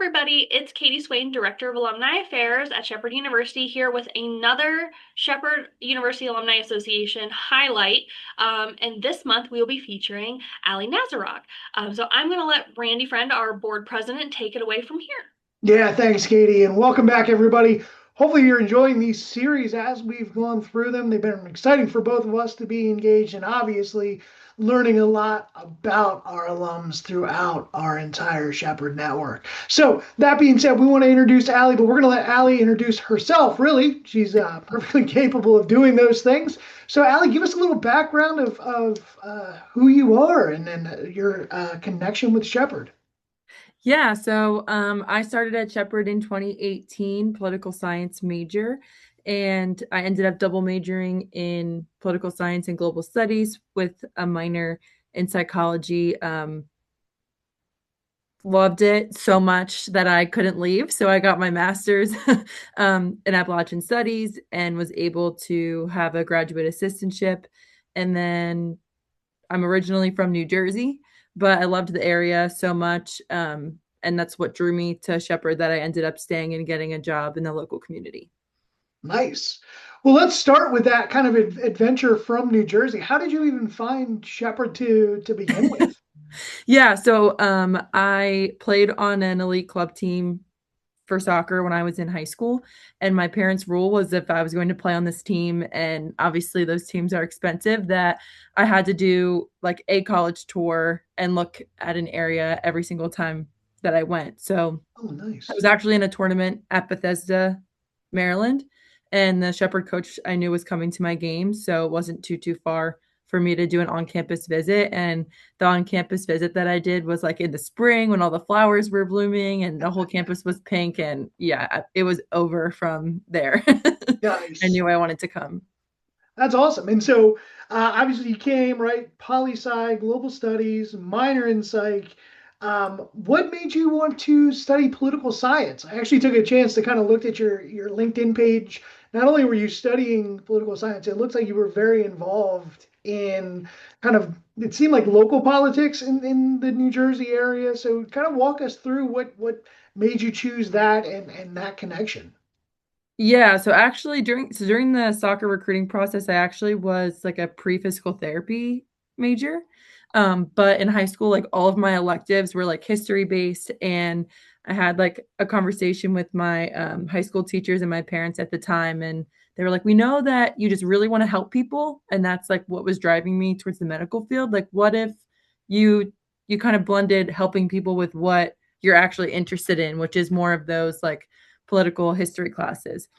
everybody, it's Katie Swain, Director of Alumni Affairs at Shepherd University, here with another Shepherd University Alumni Association highlight. And this month we'll be featuring Aly Nazarok. So I'm going to let Randy Friend, our board president, take it away from here. Yeah, thanks, Katie, and welcome back, everybody. Hopefully, you're enjoying these series as we've gone through them. They've been exciting for both of us to be engaged and obviously learning a lot about our alums throughout our entire Shepherd network. So, that being said, we want to introduce Aly, but we're going to let Aly introduce herself, really. She's perfectly capable of doing those things. So, Aly, give us a little background of who you are and then your connection with Shepherd. Yeah, so I started at Shepherd in 2018, political science major, and I ended up double majoring in political science and global studies with a minor in psychology. Loved it so much that I couldn't leave. So I got my master's in Appalachian Studies and was able to have a graduate assistantship. And then I'm originally from New Jersey, but I loved the area so much. And that's what drew me to Shepherd, that I ended up staying and getting a job in the local community. Nice. Well, let's start with that kind of adventure from New Jersey. How did you even find Shepherd to begin with? Yeah, so I played on an elite club team for soccer when I was in high school, and my parents' rule was if I was going to play on this team, and obviously those teams are expensive, that I had to do like a college tour and look at an area every single time that I went. So Oh, I nice. was actually in a tournament at Bethesda, Maryland, and the Shepherd coach I knew was coming to my game, so it wasn't too far for me to do an on-campus visit. And the on-campus visit that I did was like in the spring when all the flowers were blooming and the whole campus was pink. And yeah, it was over from there. I Nice. knew I wanted to come. That's awesome. And so, obviously, you came, right? Poli sci, global studies, minor in psych. What made you want to study political science? I actually took a chance to kind of look at your LinkedIn page. Not only were you studying political science, it looks like you were very involved in kind of, it seemed like local politics in the New Jersey area. So kind of walk us through what made you choose that and that connection. Yeah, so actually during the soccer recruiting process, I actually was like a pre-physical therapy major. But in high school, like all of my electives were like history based, and I had like a conversation with my high school teachers and my parents at the time, and they were like, "We know that you just really want to help people, and that's like what was driving me towards the medical field. Like, what if you kind of blended helping people with what you're actually interested in, which is more of those like political history classes."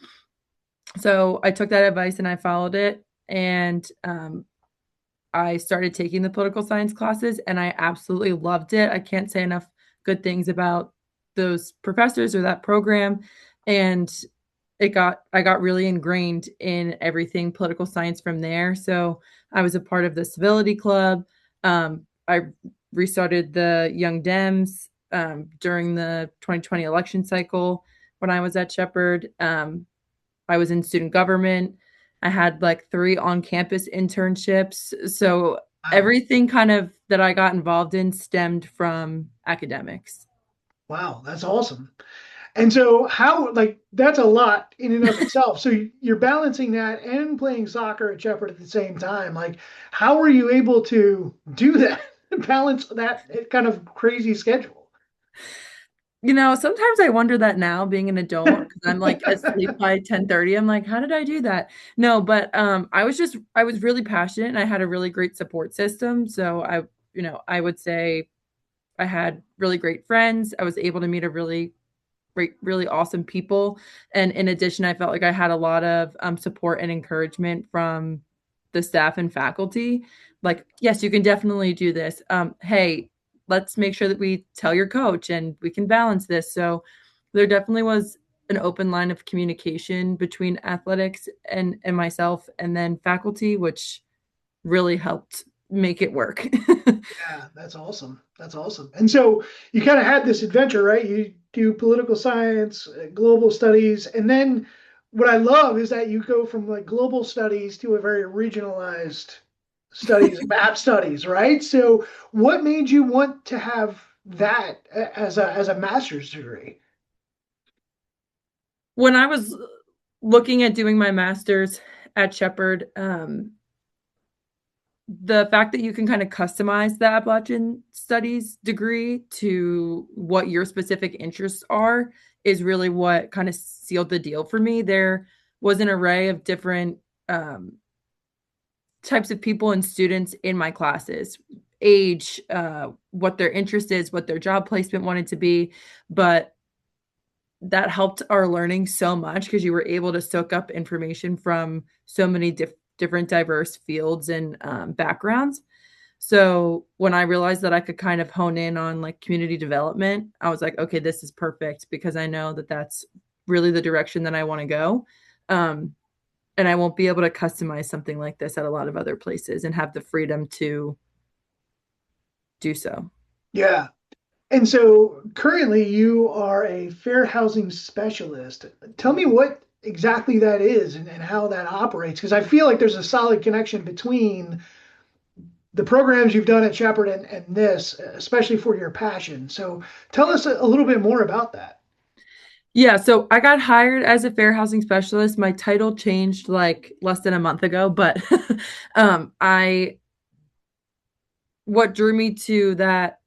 So I took that advice and I followed it. And I started taking the political science classes and I absolutely loved it. I can't say enough good things about those professors or that program. And I got really ingrained in everything political science from there. So I was a part of the civility club. I restarted the Young Dems during the 2020 election cycle when I was at Shepherd. I was in student government. I had like 3 on-campus internships. So Wow. everything kind of that I got involved in stemmed from academics. Wow, that's awesome. And so how like that's a lot in and of itself. So you're balancing that and playing soccer at Shepherd at the same time. Like how are you able to do that? Balance that kind of crazy schedule? You know, sometimes I wonder that now being an adult because I'm like asleep by 10:30. I'm like, how did I do that? No, but I was really passionate and I had a really great support system. So I would say I had really great friends. I was able to meet a really awesome people. And in addition, I felt like I had a lot of support and encouragement from the staff and faculty. Like, yes, you can definitely do this. Hey, let's make sure that we tell your coach and we can balance this. So there definitely was an open line of communication between athletics and myself and then faculty, which really helped make it work. Yeah, that's awesome. That's awesome. And so you kind of had this adventure, right? You do political science, global studies, and then what I love is that you go from like global studies to a very regionalized studies, map studies, right? So what made you want to have that as a master's degree? When I was looking at doing my master's at Shepherd, the fact that you can kind of customize the Appalachian Studies degree to what your specific interests are is really what kind of sealed the deal for me. There was an array of different um, types of people and students in my classes, age, what their interest is, what their job placement wanted to be, but that helped our learning so much because you were able to soak up information from so many different diverse fields and backgrounds. So when I realized that I could kind of hone in on like community development, I was like, okay, this is perfect because I know that that's really the direction that I want to go. Um, and I won't be able to customize something like this at a lot of other places and have the freedom to do so. Yeah. And so currently you are a fair housing specialist. Tell me what exactly that is and how that operates, because I feel like there's a solid connection between the programs you've done at Shepherd and this, especially for your passion. So tell us a little bit more about that. Yeah, so I got hired as a fair housing specialist. My title changed like less than a month ago, but I what drew me to that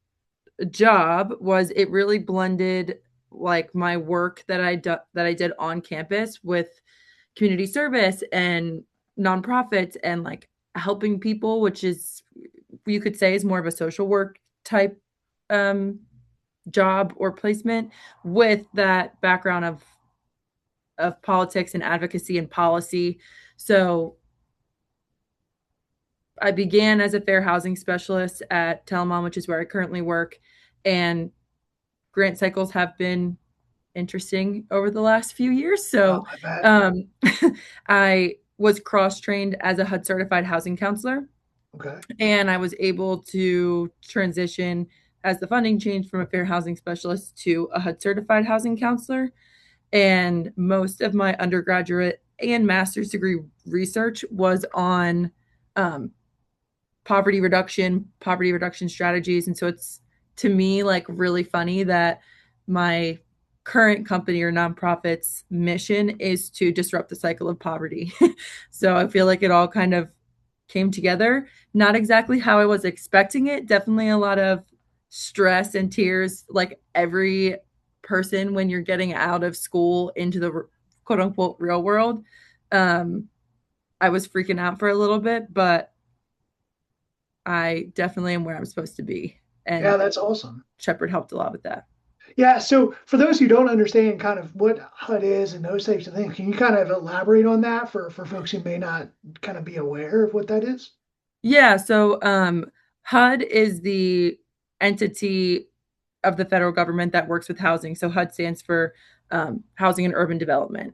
job was it really blended like my work that I did on campus with community service and nonprofits and like helping people, which is you could say is more of a social work type um, job or placement with that background of politics and advocacy and policy. So I began as a fair housing specialist at Telamon, which is where I currently work, and grant cycles have been interesting over the last few years. Oh, So I bet. um, I was cross trained as a HUD certified housing counselor, Okay. and I was able to transition as the funding changed from a fair housing specialist to a HUD certified housing counselor. And most of my undergraduate and master's degree research was on um, poverty reduction strategies. And so it's to me like really funny that my current company or nonprofit's mission is to disrupt the cycle of poverty. So I feel like it all kind of came together. Not exactly how I was expecting it. Definitely a lot of stress and tears, like every person when you're getting out of school into the quote unquote real world. Um, I was freaking out for a little bit, but I definitely am where I'm supposed to be. Yeah, And that's awesome. Shepherd helped a lot with that. Yeah, so for those who don't understand kind of what HUD is and those types of things, can you kind of elaborate on that for folks who may not kind of be aware of what that is? Yeah, so HUD is the entity of the federal government that works with housing. So HUD stands for Housing and Urban Development.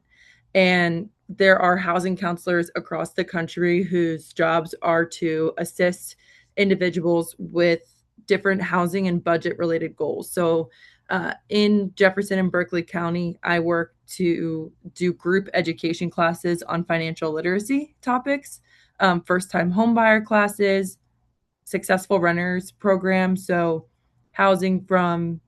And there are housing counselors across the country whose jobs are to assist individuals with different housing and budget related goals. So in Jefferson and Berkeley County, I work to do group education classes on financial literacy topics, first time homebuyer classes, successful renters program. So housing from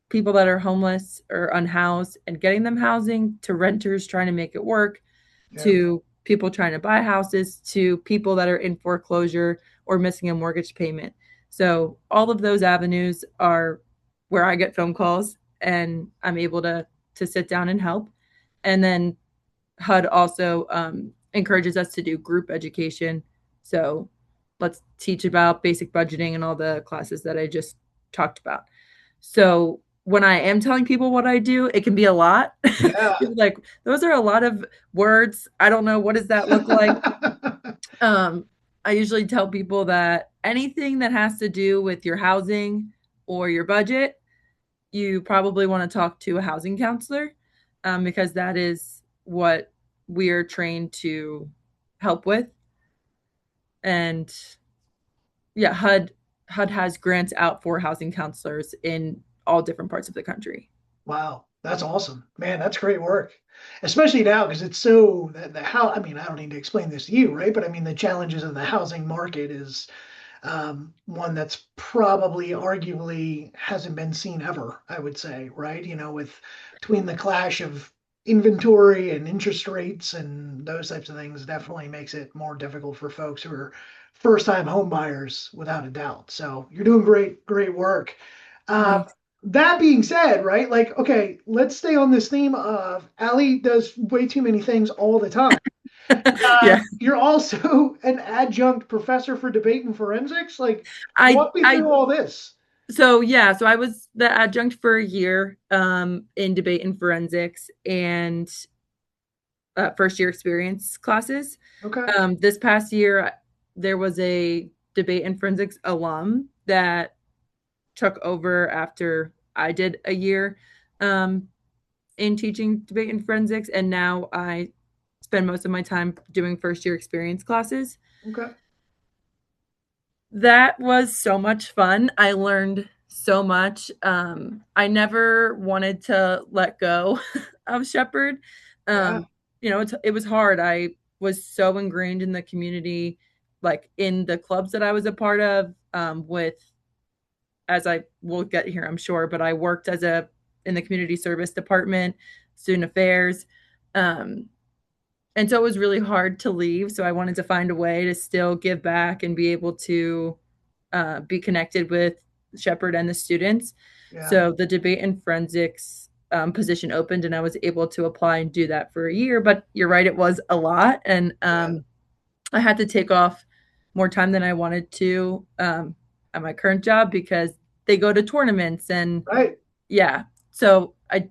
people that are homeless or unhoused and getting them housing to renters trying to make it work Yeah. to people trying to buy houses to people that are in foreclosure or missing a mortgage payment. So all of those avenues are where I get phone calls and I'm able to sit down and help. And then HUD also encourages us to do group education. So let's teach about basic budgeting and all the classes that I just talked about. So when I am telling people what I do, it can be a lot. Yeah. Like those are a lot of words. I don't know what does that look like. Um, I usually tell people that anything that has to do with your housing or your budget, you probably want to talk to a housing counselor because that is what we are trained to help with. And yeah, HUD has grants out for housing counselors in all different parts of the country. Wow, that's awesome. Man, that's great work. Especially now because it's so the how I mean, I don't need to explain this to you, right? But I mean the challenges of the housing market is one that's probably arguably hasn't been seen ever, I would say, right? With between the clash of inventory and interest rates and those types of things definitely makes it more difficult for folks who are first time home buyers without a doubt. So you're doing great work. Uh, Thanks. that being said, right, like, okay, let's stay on this theme of Aly does way too many things all the time. Yeah. You're also an adjunct professor for debate and forensics. Like, I walk me I through all this. so yeah, so I was the adjunct for a year in debate and forensics and first year experience classes. Okay. This past year there was a debate and forensics alum that took over after I did a year um, in teaching debate and forensics, and now I spend most of my time doing first year experience classes. Okay. That was so much fun. I learned so much. I never wanted to let go of Shepherd. Yeah. Um, it was hard. I was so ingrained in the community, like in the clubs that I was a part of, with as I will get here, I'm sure, but I worked in the community service department, student affairs. Um, and so it was really hard to leave. So I wanted to find a way to still give back and be able to be connected with Shepherd and the students. Yeah. So the debate and forensics position opened, and I was able to apply and do that for a year. But you're right, it was a lot, and Yeah. I had to take off more time than I wanted to at my current job because they go to tournaments and Right. yeah. So I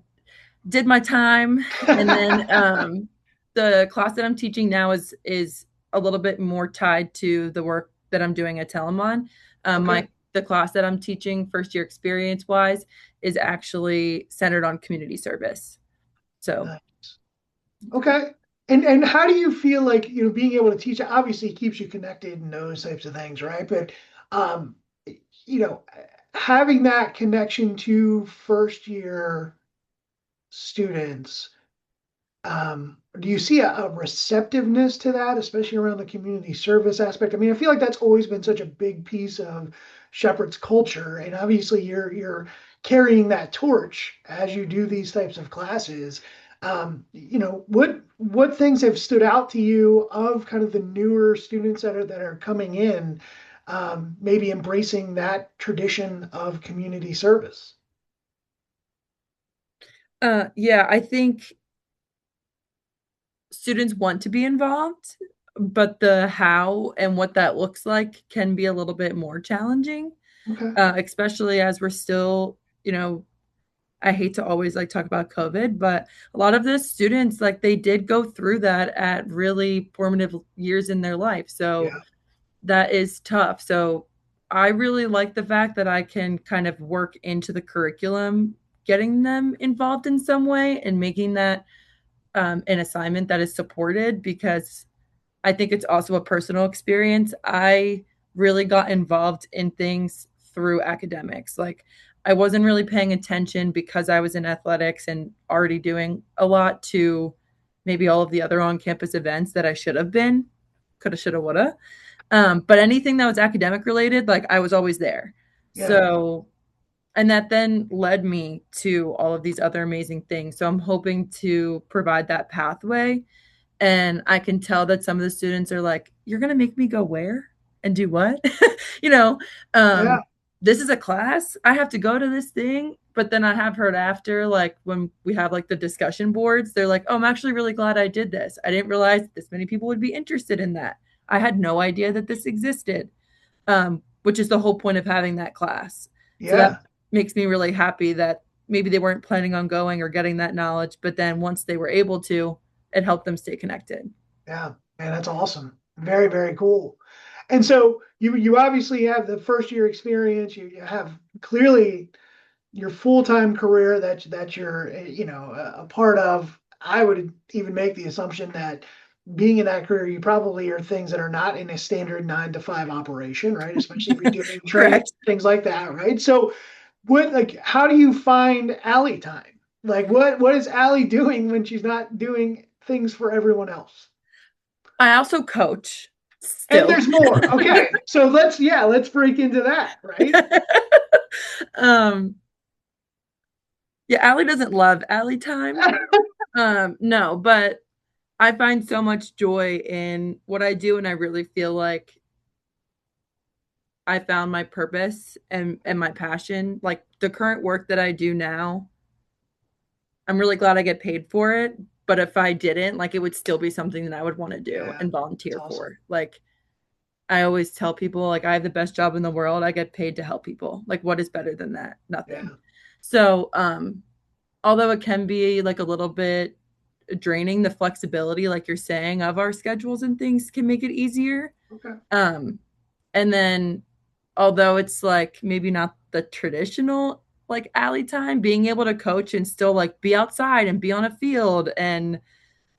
did my time, and then the class that I'm teaching now is a little bit more tied to the work that I'm doing at Telamon. Okay. My the class that I'm teaching first year experience wise is actually centered on community service. So Nice. Okay. And how do you feel like, being able to teach obviously keeps you connected and those types of things, right? But um, you know, having that connection to first year students, do you see a receptiveness to that, especially around the community service aspect? I mean, I feel like that's always been such a big piece of Shepherd's culture, and obviously you're carrying that torch as you do these types of classes. What things have stood out to you of kind of the newer students that are coming in, maybe embracing that tradition of community service? yeah, I think students want to be involved, but the how and what that looks like can be a little bit more challenging, Okay. especially as we're still, I hate to always like talk about COVID, but a lot of the students, like they did go through that at really formative years in their life. So Yeah. that is tough. So I really like the fact that I can kind of work into the curriculum, getting them involved in some way and making that an assignment that is supported because I think it's also a personal experience. I really got involved in things through academics. Like I wasn't really paying attention because I was in athletics and already doing a lot to maybe all of the other on-campus events that I should have been, coulda, shoulda, woulda. But anything that was academic related, like I was always there. Yeah. So, and that then led me to all of these other amazing things. So I'm hoping to provide that pathway, and I can tell that some of the students are like, "You're gonna make me go where and do what?" you know, Yeah. um, this is a class. I have to go to this thing. But then I have heard after, like when we have like the discussion boards, they're like, "Oh, I'm actually really glad I did this. I didn't realize this many people would be interested in that. I had no idea that this existed." Which is the whole point of having that class. So that Yeah. makes me really happy that maybe they weren't planning on going or getting that knowledge, but then once they were able to, it helped them stay connected. Yeah, man, that's awesome. Very cool. And so you obviously have the first year experience. You have clearly your full-time career that you're a part of. I would even make the assumption that being in that career, you probably are things that are not in a standard 9 to 5 operation, right? Especially if you're doing trade, Correct. things like that, right? So how do you find Aly time? Like what is Aly doing when she's not doing things for everyone else? I also coach. And Still. there's more. Okay. So let's break into that, right? um, yeah, Allie doesn't love Allie time. No, but I find so much joy in what I do, and I really feel like I found my purpose and my passion. Like the current work that I do now, I'm really glad I get paid for it. But if I didn't, like it would still be something that I would want to do Yeah. and It's volunteer awesome. for. Like I always tell people, like I have the best job in the world. I get paid to help people. Like what is better than that? Nothing. Yeah. So, although it can be like a little bit draining, the flexibility, like you're saying, of our schedules and things can make it easier. Okay. Um, and then although it's like maybe not the traditional like alley time, being able to coach and still like be outside and be on a field and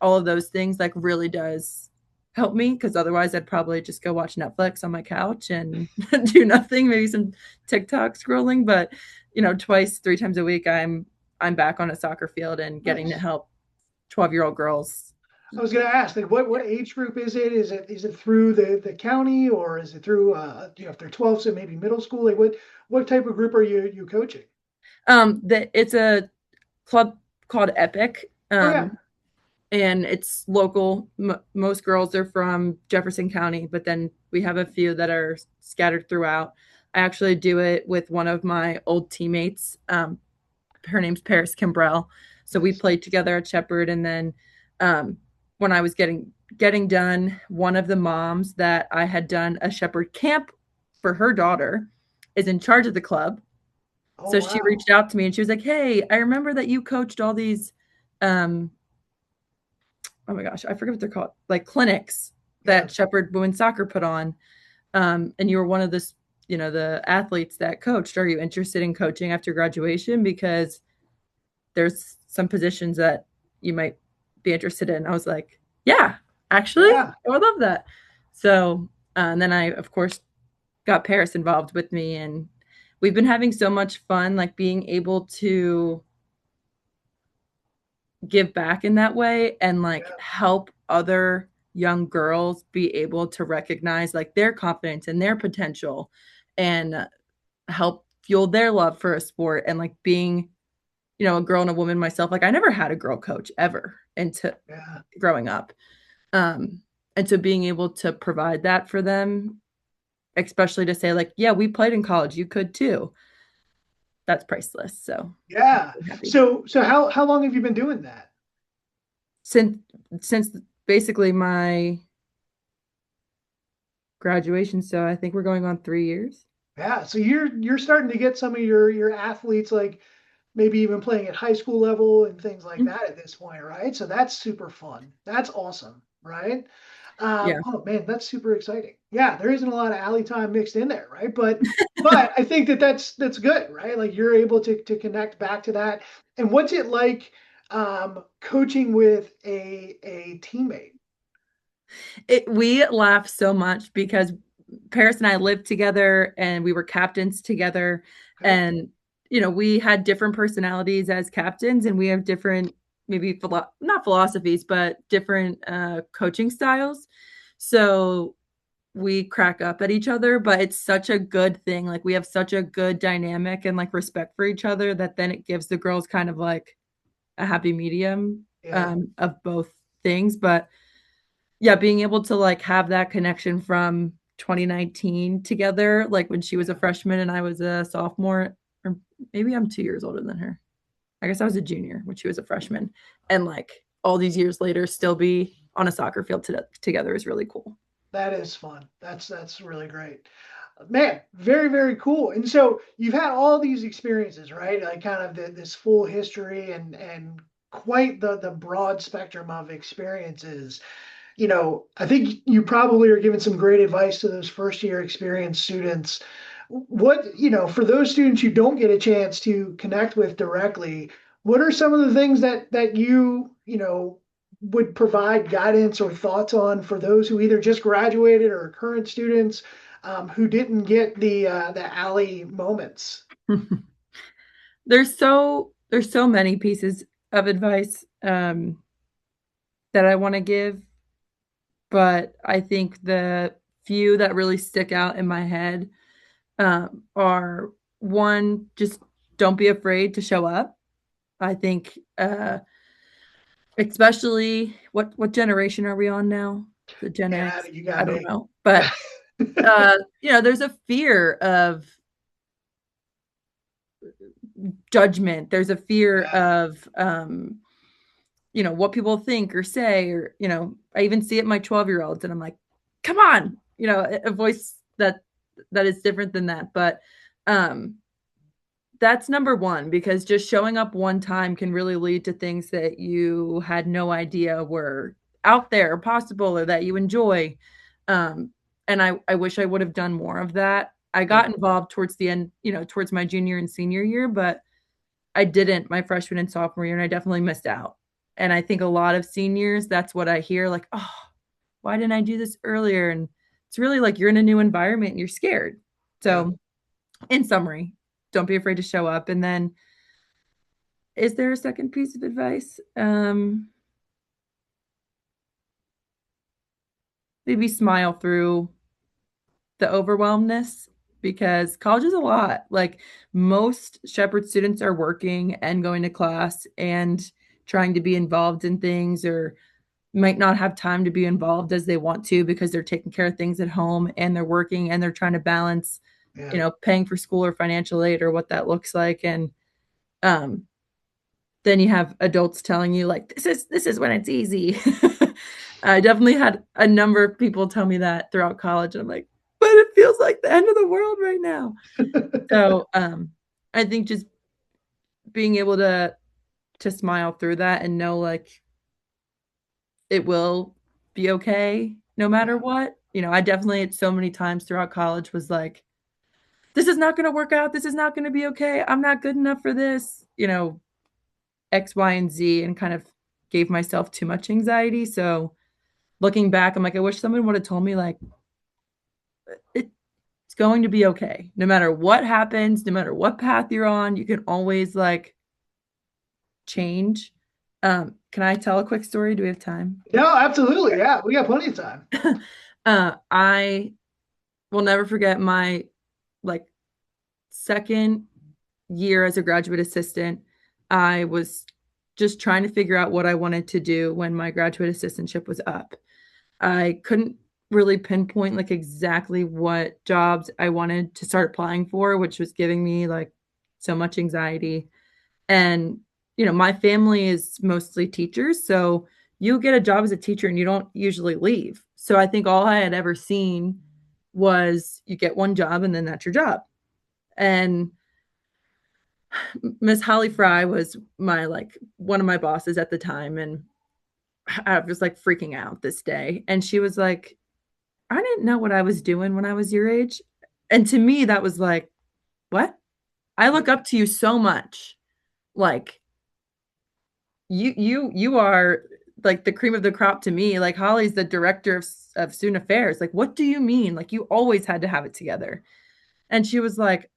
all of those things like really does help me because otherwise I'd probably just go watch Netflix on my couch and do nothing, maybe some TikTok scrolling. But twice, three times a week I'm back on a soccer field and getting to Nice. help 12-year-old girls. I was going to ask, like, what age group is it? Is it through the county, or is it through if they're 12, so maybe middle school? Like, what type of group are you coaching? It's a club called Epic. Okay. And it's local. Most girls are from Jefferson County, but then we have a few that are scattered throughout. I actually do it with one of my old teammates. Her name's Paris Kimbrell. So we Nice. played together at Shepherd, and then um, when I was getting done, one of the moms that I had done a Shepherd camp for her daughter is in charge of the club. Oh So she wow. reached out to me and she was like, "Hey, I remember that you coached all these um, oh my gosh, I forget what they're called, like clinics Yeah. that Shepherd Women's Soccer put on. And you were one of the athletes that coached. Are you interested in coaching after graduation? Because there's some positions that you might be interested in. I was like, yeah, actually, Yeah. I would love that. So, and then I, of course, got Paris involved with me, and we've been having so much fun, like being able to give back in that way and like Yeah. help other young girls be able to recognize like their confidence and their potential and help fuel their love for a sport and like being a girl and a woman myself. Like I never had a girl coach ever into Yeah. growing up. um and so being able to provide that for them, especially to say like, yeah, we played in college, you could too, that's priceless. So Yeah. I'm happy. So how long have you been doing that? since since basically my graduation, so I think we're going on 3 years. Yeah. So you're starting to get some of your athletes like maybe even playing at high school level and things like Mhm. that at this point, right? So that's super fun. That's awesome, right? Yeah. Oh man, that's super exciting. Yeah, there isn't a lot of alley time mixed in there, right? But I think that's good, right? Like you're able to connect back to that. And what's it like coaching with a teammate? We laugh so much because Paris and I lived together and we were captains together. Okay. And, we had different personalities as captains and we have different, maybe not philosophies, but different coaching styles. So we crack up at each other, but it's such a good thing. Like we have such a good dynamic and like respect for each other that then it gives the girls kind of like a happy medium Yeah. of both things. But yeah, being able to like have that connection from 2019 together, like when she was a Yeah. freshman and I was a sophomore, or maybe I'm 2 years older than her. I guess I was a junior when she was a freshman. And like all these years later, still be on a soccer field together is really cool. That is fun. That's really great. Man, very, very cool. And so you've had all these experiences, right? Like kind of this full history and quite the broad spectrum of experiences. I think you probably are giving some great advice to those first year experienced students. For those students you don't get a chance to connect with directly, what are some of the things that you would provide guidance or thoughts on for those who either just graduated or are current students who didn't get the alley moments? There's so many pieces of advice that I want to give. but I think the few that really stick out in my head are one, just don't be afraid to show up. I think, especially what generation are we on now? The Gen Yeah, X? you I got don't me. know, but there's a fear of judgment. There's a fear Yeah, of what people think or say, or I even see it in my 12-year-olds, and I'm like, come on, a voice that is different than that. But um that's number one, because just showing up one time can really lead to things that you had no idea were out there or possible or that you enjoy. Um, and I wish I would have done more of that. I got yeah, involved towards the end, towards my junior and senior year, but I didn't my freshman and sophomore year, and I definitely missed out. And I think a lot of seniors, that's what I hear, like, oh, why didn't I do this earlier? And it's really like you're in a new environment and you're scared. yeah. So, in summary, don't be afraid to show up. And then, is there a second piece of advice? Maybe smile through the overwhelmness, because college is a lot. Like, most Shepherd students are working and going to class and trying to be involved in things, or might not have time to be involved as they want to because they're taking care of things at home and they're working and they're trying to balance, Yeah. paying for school or financial aid or what that looks like. And um, then you have adults telling you like, this is when it's easy. I definitely had a number of people tell me that throughout college, and I'm like, but it feels like the end of the world right now. So I think just being able to smile through that and know, like, it will be okay no matter Yeah, what. I definitely, so many times throughout college, was like, this is not going to work out. This is not going to be okay. I'm not good enough for this, X, Y, and Z, and kind of gave myself too much anxiety. So looking back, I'm like, I wish someone would have told me, like, it's going to be okay. No matter what happens, no matter what path you're on, you can always, like, change. Can I tell a quick story? Do we have time? no, absolutely. Yeah, we got plenty of time. I will never forget my, like, second year as a graduate assistant. I was just trying to figure out what I wanted to do when my graduate assistantship was up. I couldn't really pinpoint, like, exactly what jobs I wanted to start applying for, which was giving me, like, so much anxiety. And my family is mostly teachers, so you get a job as a teacher and you don't usually leave. So I think all I had ever seen was you get one job and then that's your job. And Miss Holly Fry was my, like, one of my bosses at the time, and I was like freaking out this day. And she was like, I didn't know what I was doing when I was your age. And to me, that was like, what? I look up to you so much. Like, you are like the cream of the crop to me. Like, Holly's the director of student affairs. Like, what do you mean? Like, you always had to have it together. And she was like,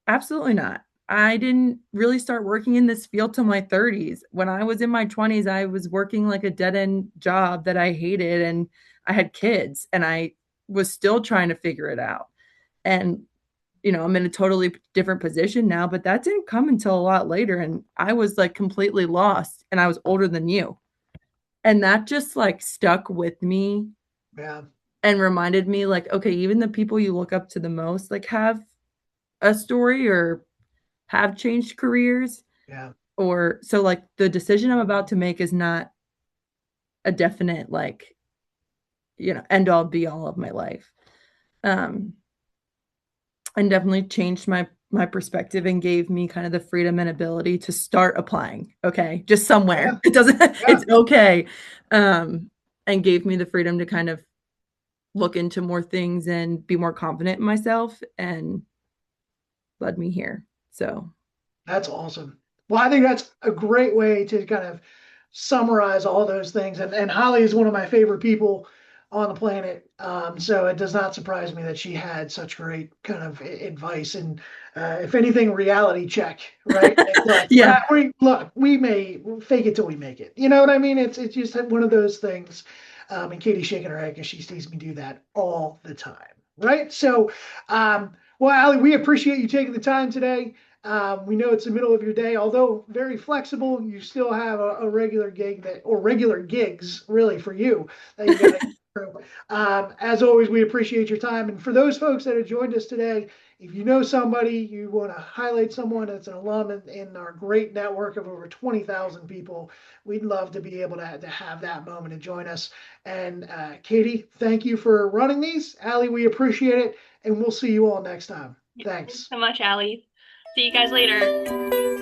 absolutely not. I didn't really start working in this field till my 30s. When I was in my 20s, I was working like a dead end job that I hated, and I had kids, and I was still trying to figure it out. And I'm in a totally different position now, but that didn't come until a lot later, and I was like completely lost, and I was older than you. And that just, like, stuck with me Yeah, and reminded me, like, okay, even the people you look up to the most, like, have a story or have changed careers. yeah. Or so, like, the decision I'm about to make is not a definite, like, end all be all of my life. Um, and definitely changed my perspective and gave me kind of the freedom and ability to start applying. Okay, just somewhere. Yeah, It doesn't. yeah. It's okay. And gave me the freedom to kind of look into more things and be more confident in myself, and led me here. So That's awesome. Well, I think that's a great way to kind of summarize all those things. And Holly is one of my favorite people on the planet. So it does not surprise me that she had such great kind of advice. And if anything, reality check, right? It's like, yeah, look, we may fake it till we make it. You know what I mean? It's just one of those things. And Katie's shaking her head because she sees me do that all the time. Right. So, well, Aly, we appreciate you taking the time today. We know it's the middle of your day, although very flexible. You still have a regular gig or regular gigs, really, for you that you got to through. As always, we appreciate your time. And for those folks that have joined us today, if you know somebody, you want to highlight someone that's an alum in our great network of over 20,000 people, we'd love to be able to have that moment and join us. And Katie, thank you for running these. Aly, we appreciate it. And we'll see you all next time. Yeah, thanks Thanks. so much, Allie. See you guys later.